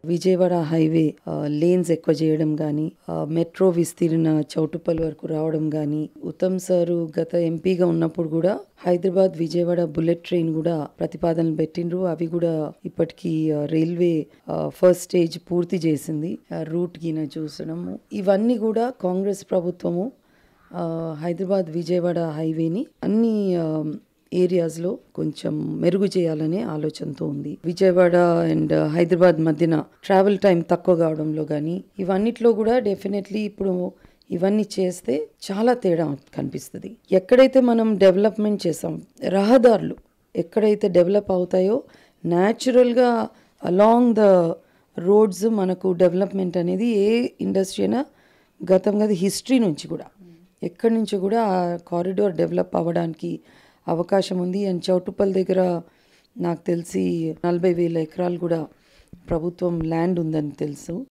Vijayawada highway lanes ఎక్కువ చేయడం కానీ, మెట్రో విస్తీర్ణ చౌటుప్పల్ వరకు రావడం కానీ, ఉత్తమ్ సారు గత ఎంపీగా ఉన్నప్పుడు కూడా హైదరాబాద్ విజయవాడ బుల్లెట్ ట్రైన్ కూడా ప్రతిపాదనలు పెట్టిండ్రు. అవి కూడా ఇప్పటికీ రైల్వే ఫస్ట్ స్టేజ్ పూర్తి చేసింది. రూట్ గిన చూసడము ఇవన్నీ కూడా కాంగ్రెస్ ప్రభుత్వము హైదరాబాద్ విజయవాడ హైవేని అన్ని ఏరియాస్లో కొంచెం మెరుగు చేయాలనే ఆలోచనతో ఉంది. విజయవాడ అండ్ హైదరాబాద్ మధ్యన ట్రావెల్ టైం తక్కువ కావడంలో కానీ ఇవన్నిట్లో కూడా డెఫినెట్లీ ఇప్పుడు ఇవన్నీ చేస్తే చాలా తేడా కనిపిస్తుంది. ఎక్కడైతే మనం డెవలప్మెంట్ చేసాం, రహదారులు ఎక్కడైతే డెవలప్ అవుతాయో న్యాచురల్గా అలాంగ్ ద రోడ్స్ మనకు డెవలప్మెంట్ అనేది ఏ ఇండస్ట్రీ అయినా గతంగా హిస్టరీ నుంచి కూడా ఎక్కడి నుంచి కూడా ఆ కారిడార్ డెవలప్ అవ్వడానికి అవకాశం ఉంది. అండ్ చౌటుప్పల్ దగ్గర నాకు తెలిసి 40,000 ఎకరాలు కూడా ప్రభుత్వం ల్యాండ్ ఉందని తెలుసు.